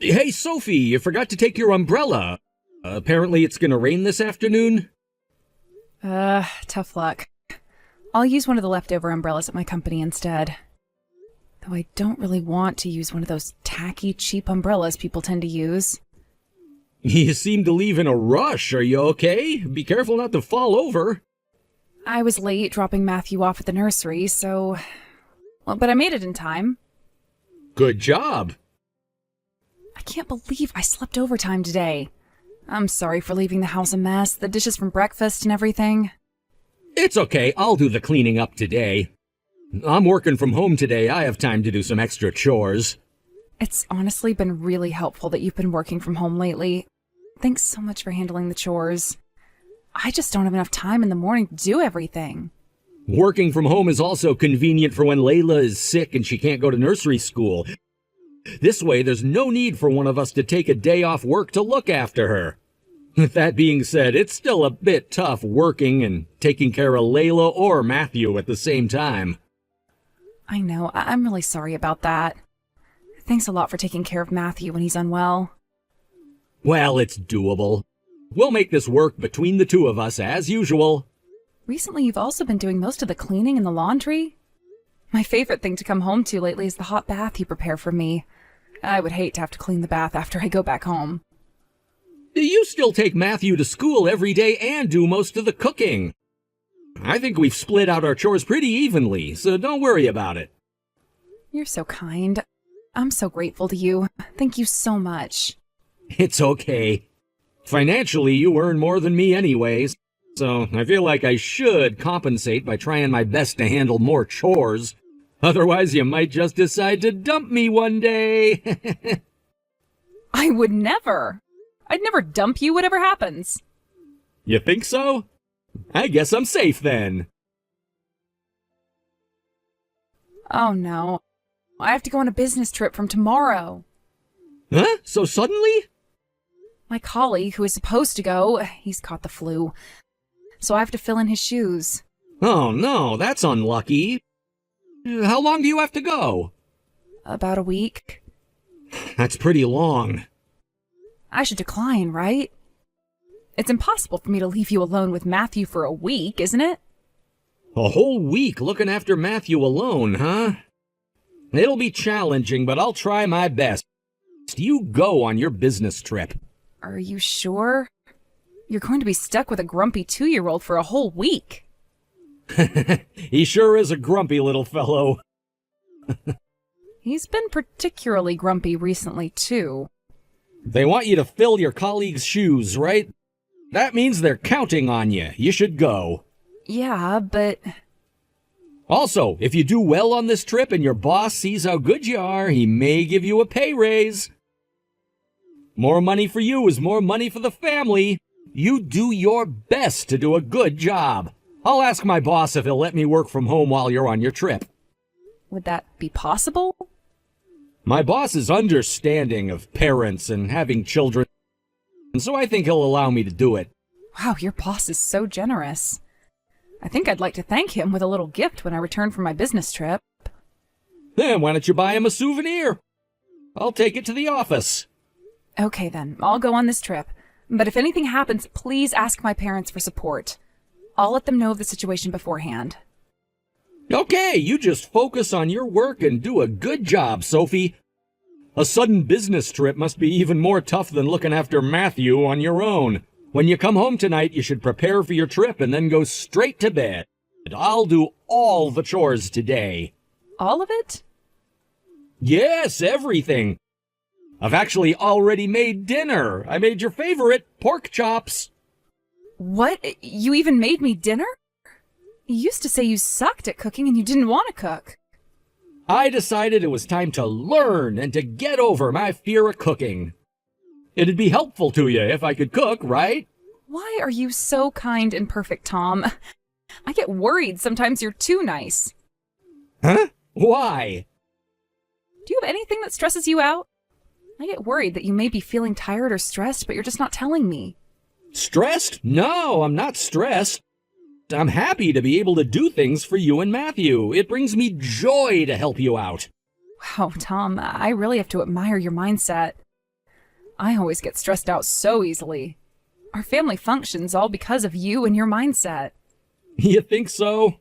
Hey, Sophie, you forgot to take your umbrella. Apparently it's gonna rain this afternoon. Tough luck. I'll use one of the leftover umbrellas at my company instead. Though I don't really want to use one of those tacky, cheap umbrellas people tend to use. You seem to leave in a rush. Are you okay? Be careful not to fall over. I was late dropping Matthew off at the nursery, so... Well, but I made it in time. Good job. I can't believe I slept overtime today. I'm sorry for leaving the house a mess, the dishes from breakfast and everything. It's okay, I'll do the cleaning up today. I'm working from home today. I have time to do some extra chores. It's honestly been really helpful that you've been working from home lately. Thanks so much for handling the chores. I just don't have enough time in the morning to do everything. Working from home is also convenient for when Layla is sick and she can't go to nursery school. This way, there's no need for one of us to take a day off work to look after her. With that being said, it's still a bit tough working and taking care of Layla or Matthew at the same time. I know, I'm really sorry about that. Thanks a lot for taking care of Matthew when he's unwell. Well, it's doable. We'll make this work between the two of us, as usual. Recently, you've also been doing most of the cleaning and the laundry. My favorite thing to come home to lately is the hot bath you prepare for me. I would hate to have to clean the bath after I go back home. You still take Matthew to school every day and do most of the cooking. I think we've split out our chores pretty evenly, so don't worry about it. You're so kind. I'm so grateful to you. Thank you so much. It's okay. Financially, you earn more than me anyways, so I feel like I should compensate by trying my best to handle more chores. Otherwise, you might just decide to dump me one day. I would never. I'd never dump you, whatever happens. You think so? I guess I'm safe then. Oh no. I have to go on a business trip from tomorrow. Huh? So suddenly? My colleague, who is supposed to go, he's caught the flu. So I have to fill in his shoes. Oh no, that's unlucky. How long do you have to go? About a week. That's pretty long. I should decline, right? It's impossible for me to leave you alone with Matthew for a week, isn't it? A whole week looking after Matthew alone, huh? It'll be challenging, but I'll try my best. You go on your business trip. Are you sure? You're going to be stuck with a grumpy 2-year-old for a whole week. He sure is a grumpy little fellow. He's been particularly grumpy recently, too. They want you to fill your colleagues' shoes, right? That means they're counting on you. You should go. Yeah, but... Also, if you do well on this trip and your boss sees how good you are, he may give you a pay raise. More money for you is more money for the family. You do your best to do a good job. I'll ask my boss if he'll let me work from home while you're on your trip. Would that be possible? My boss is understanding of parents and having children, so I think he'll allow me to do it. Wow, your boss is so generous. I think I'd like to thank him with a little gift when I return from my business trip. Then why don't you buy him a souvenir? I'll take it to the office. Okay then, I'll go on this trip. But if anything happens, please ask my parents for support. I'll let them know of the situation beforehand. Okay, you just focus on your work and do a good job, Sophie. A sudden business trip must be even more tough than looking after Matthew on your own. When you come home tonight, you should prepare for your trip and then go straight to bed. I'll do all the chores today. All of it? Yes, everything. I've actually already made dinner. I made your favorite, pork chops. What? You even made me dinner? You used to say you sucked at cooking and you didn't want to cook. I decided it was time to learn and to get over my fear of cooking. It'd be helpful to you if I could cook, right? Why are you so kind and perfect, Tom? I get worried sometimes you're too nice. Huh? Why? Do you have anything that stresses you out? I get worried that you may be feeling tired or stressed, but you're just not telling me. Stressed? No, I'm not stressed. I'm happy to be able to do things for you and Matthew. It brings me joy to help you out. Wow, Tom, I really have to admire your mindset. I always get stressed out so easily. Our family functions all because of you and your mindset. You think so?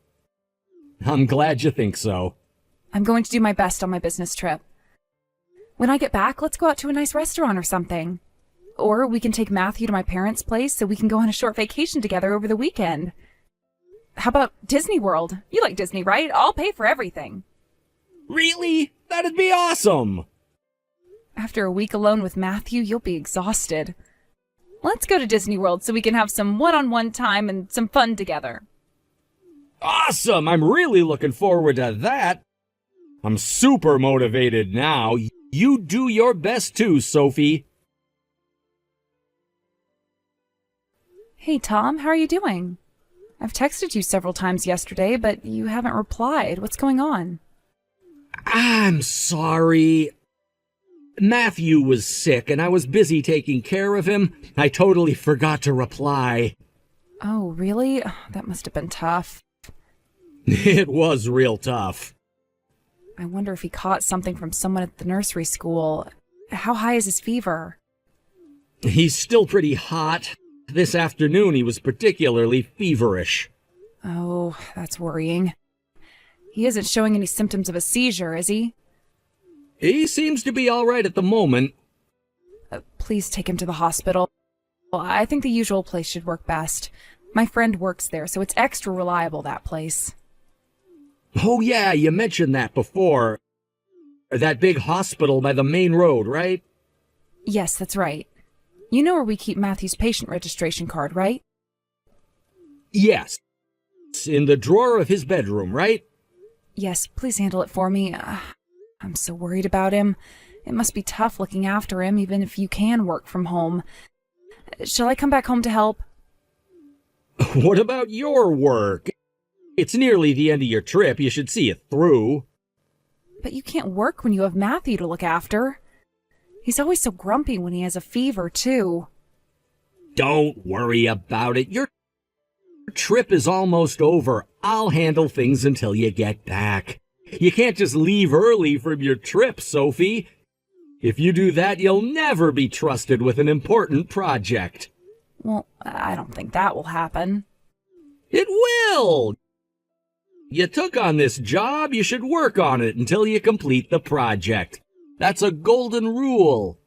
I'm glad you think so. I'm going to do my best on my business trip. When I get back, let's go out to a nice restaurant or something. Or we can take Matthew to my parents' place so we can go on a short vacation together over the weekend. How about Disney World? You like Disney, right? I'll pay for everything. Really? That'd be awesome! After a week alone with Matthew, you'll be exhausted. Let's go to Disney World so we can have some one-on-one time and some fun together. Awesome! I'm really looking forward to that. I'm super motivated now. You do your best too, Sophie. Hey, Tom, how are you doing? I've texted you several times yesterday, but you haven't replied. What's going on? I'm sorry. Matthew was sick, and I was busy taking care of him. I totally forgot to reply. Oh, really? That must have been tough. It was real tough. I wonder if he caught something from someone at the nursery school. How high is his fever? He's still pretty hot. This afternoon he was particularly feverish. Oh, that's worrying. He isn't showing any symptoms of a seizure, is he? He seems to be all right at the moment. Please take him to the hospital. I think the usual place should work best. My friend works there, so it's extra reliable, that place. Oh yeah, you mentioned that before. That big hospital by the main road, right? Yes, that's right. You know where we keep Matthew's patient registration card, right? Yes. In the drawer of his bedroom, right? Yes, please handle it for me. I'm so worried about him. It must be tough looking after him, even if you can work from home. Shall I come back home to help? What about your work? It's nearly the end of your trip. You should see it through. But you can't work when you have Matthew to look after. He's always so grumpy when he has a fever, too. Don't worry about it. Your trip is almost over. I'll handle things until you get back. You can't just leave early from your trip, Sophie. If you do that, you'll never be trusted with an important project. Well, I don't think that will happen. It will! You took on this job, you should work on it until you complete the project. That's a golden rule.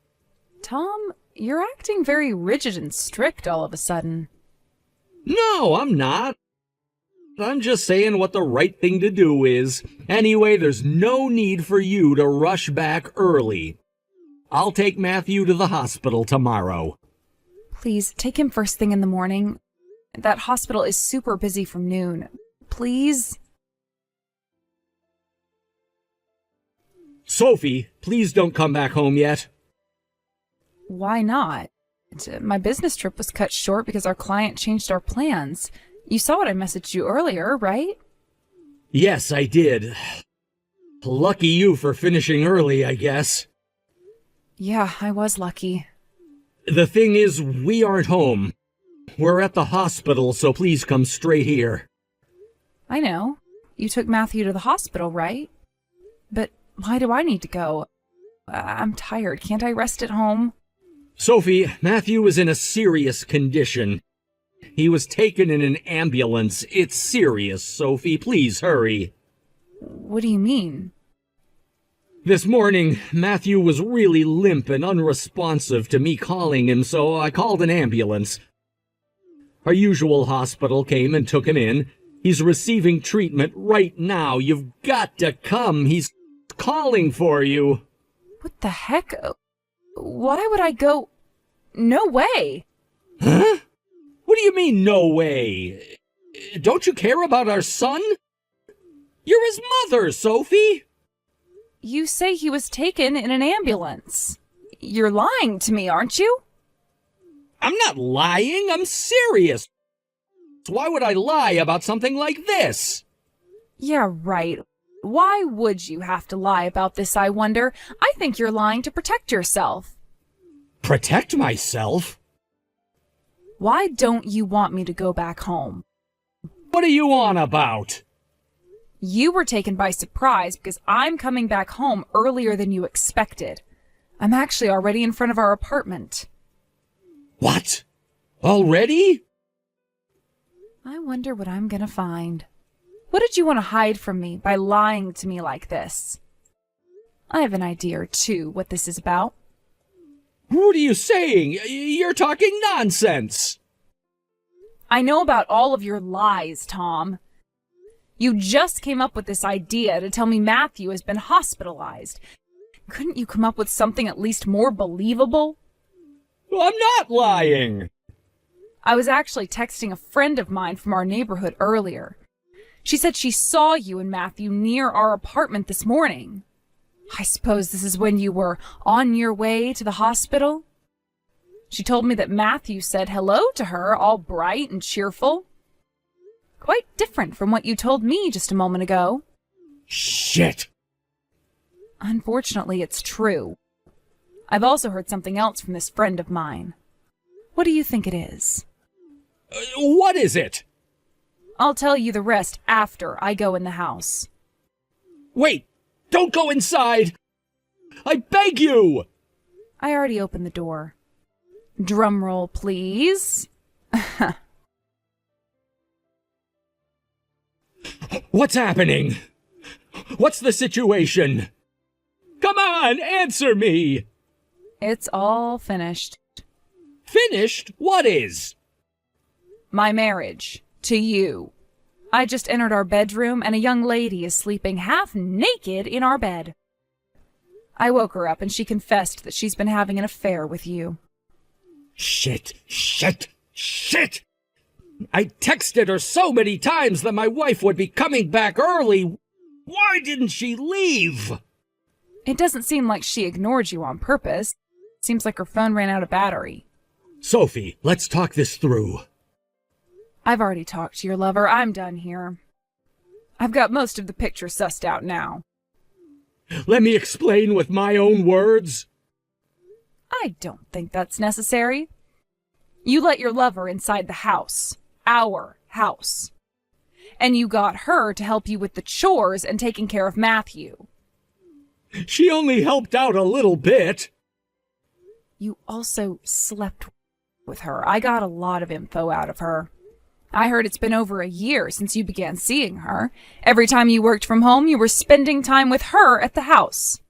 Tom, you're acting very rigid and strict all of a sudden. No, I'm not. I'm just saying what the right thing to do is. Anyway, there's no need for you to rush back early. I'll take Matthew to the hospital tomorrow. Please, take him first thing in the morning. That hospital is super busy from noon. Please? Sophie, please don't come back home yet. Why not? My business trip was cut short because our client changed our plans. You saw what I messaged you earlier, right? Yes, I did. Lucky you for finishing early, I guess. Yeah, I was lucky. The thing is, we aren't home. We're at the hospital, so please come straight here. I know. You took Matthew to the hospital, right? But why do I need to go? I'm tired. Can't I rest at home? Sophie, Matthew is in a serious condition. He was taken in an ambulance. It's serious, Sophie. Please hurry. What do you mean? This morning, Matthew was really limp and unresponsive to me calling him, so I called an ambulance. Our usual hospital came and took him in. He's receiving treatment right now. You've got to come. He's calling for you. What the heck? Why would I go? No way! Huh? What do you mean, no way? Don't you care about our son? You're his mother, Sophie! You say he was taken in an ambulance. You're lying to me, aren't you? I'm not lying, I'm serious. Why would I lie about something like this? Yeah, right. Why would you have to lie about this, I wonder? I think you're lying to protect yourself. Protect myself? Why don't you want me to go back home? What are you on about? You were taken by surprise because I'm coming back home earlier than you expected. I'm actually already in front of our apartment. What? Already? I wonder what I'm gonna find. What did you want to hide from me by lying to me like this? I have an idea or two what this is about. What are you saying? You're talking nonsense. I know about all of your lies, Tom. You just came up with this idea to tell me Matthew has been hospitalized. Couldn't you come up with something at least more believable? I'm not lying. I was actually texting a friend of mine from our neighborhood earlier. She said she saw you and Matthew near our apartment this morning. I suppose this is when you were on your way to the hospital? She told me that Matthew said hello to her, all bright and cheerful. Quite different from what you told me just a moment ago. Shit. Unfortunately, it's true. I've also heard something else from this friend of mine. What do you think it is? What is it? I'll tell you the rest after I go in the house. Wait! Don't go inside! I beg you! I already opened the door. Drum roll, please. What's happening? What's the situation? Come on, answer me! It's all finished. Finished? What is? My marriage. To you. I just entered our bedroom and a young lady is sleeping half naked in our bed. I woke her up and she confessed that she's been having an affair with you. Shit! I texted her so many times that my wife would be coming back early. Why didn't she leave? It doesn't seem like she ignored you on purpose. It seems like her phone ran out of battery. Sophie, let's talk this through. I've already talked to your lover. I'm done here. I've got most of the picture sussed out now. Let me explain with my own words. I don't think that's necessary. You let your lover inside the house. Our house. And you got her to help you with the chores and taking care of Matthew. She only helped out a little bit. You also slept with her. I got a lot of info out of her. I heard it's been over a year since you began seeing her. Every time you worked from home, you were spending time with her at the house.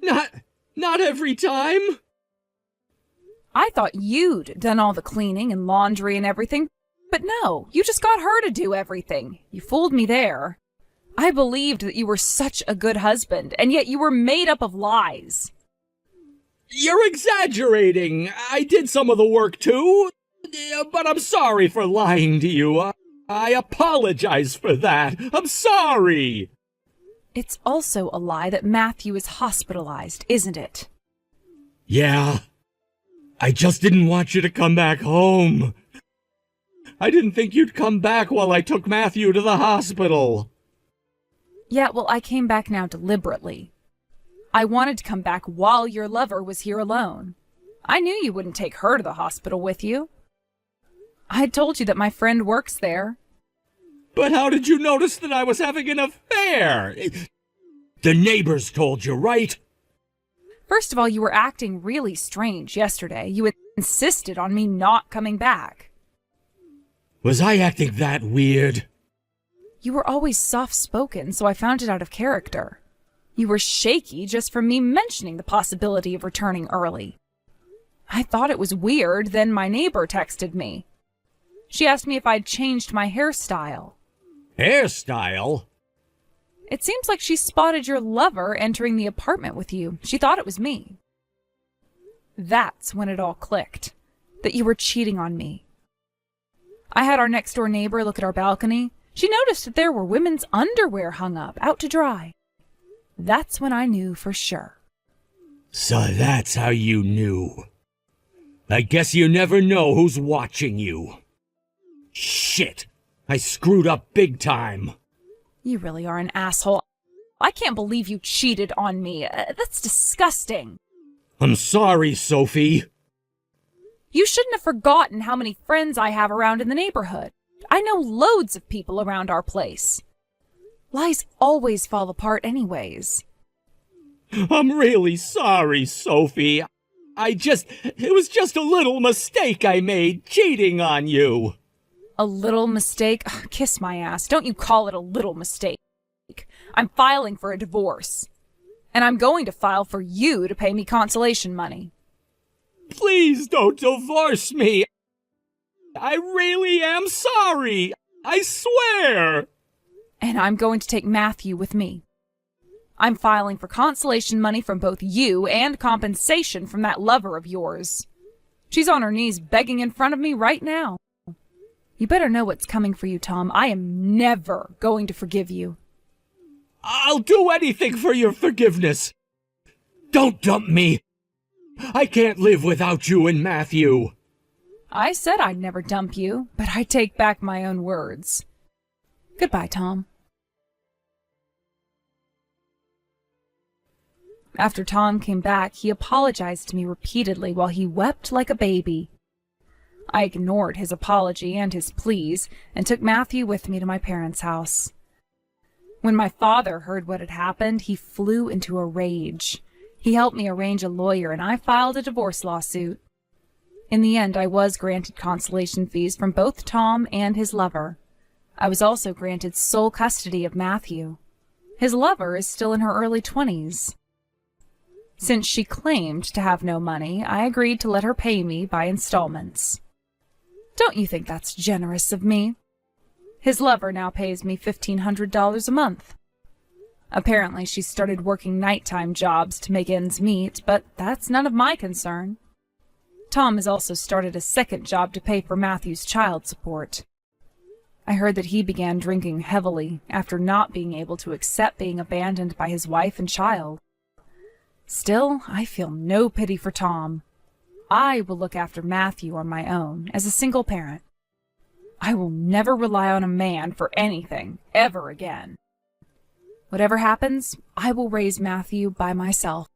Not every time. I thought you'd done all the cleaning and laundry and everything, but no, you just got her to do everything. You fooled me there. I believed that you were such a good husband, and yet you were made up of lies. You're exaggerating. I did some of the work too. But I'm sorry for lying to you. I apologize for that. I'm sorry. It's also a lie that Matthew is hospitalized, isn't it? Yeah. I just didn't want you to come back home. I didn't think you'd come back while I took Matthew to the hospital. Yeah, well, I came back now deliberately. I wanted to come back while your lover was here alone. I knew you wouldn't take her to the hospital with you. I had told you that my friend works there. But how did you notice that I was having an affair? The neighbors told you, right? First of all, you were acting really strange yesterday. You insisted on me not coming back. Was I acting that weird? You were always soft-spoken, so I found it out of character. You were shaky just from me mentioning the possibility of returning early. I thought it was weird, then my neighbor texted me. She asked me if I'd changed my hairstyle. Hairstyle? It seems like she spotted your lover entering the apartment with you. She thought it was me. That's when it all clicked, that you were cheating on me. I had our next-door neighbor look at our balcony. She noticed that there were women's underwear hung up, out to dry. That's when I knew for sure. So that's how you knew. I guess you never know who's watching you. Shit! I screwed up big time. You really are an asshole. I can't believe you cheated on me. That's disgusting. I'm sorry, Sophie. You shouldn't have forgotten how many friends I have around in the neighborhood. I know loads of people around our place. Lies always fall apart anyways. I'm really sorry, Sophie. It was just a little mistake I made cheating on you. A little mistake? Ugh, kiss my ass. Don't you call it a little mistake. I'm filing for a divorce. And I'm going to file for you to pay me consolation money. Please don't divorce me. I really am sorry. I swear. And I'm going to take Matthew with me. I'm filing for consolation money from both you and compensation from that lover of yours. She's on her knees begging in front of me right now. You better know what's coming for you, Tom. I am never going to forgive you. I'll do anything for your forgiveness. Don't dump me. I can't live without you and Matthew. I said I'd never dump you, but I take back my own words. Goodbye, Tom. After Tom came back, he apologized to me repeatedly while he wept like a baby. I ignored his apology and his pleas and took Matthew with me to my parents' house. When my father heard what had happened, he flew into a rage. He helped me arrange a lawyer and I filed a divorce lawsuit. In the end, I was granted consolation fees from both Tom and his lover. I was also granted sole custody of Matthew. His lover is still in her early 20s. Since she claimed to have no money, I agreed to let her pay me by installments. Don't you think that's generous of me? His lover now pays me $1,500 a month. Apparently, she started working nighttime jobs to make ends meet, but that's none of my concern. Tom has also started a second job to pay for Matthew's child support. I heard that he began drinking heavily after not being able to accept being abandoned by his wife and child. Still, I feel no pity for Tom. I will look after Matthew on my own, as a single parent. I will never rely on a man for anything, ever again. Whatever happens, I will raise Matthew by myself.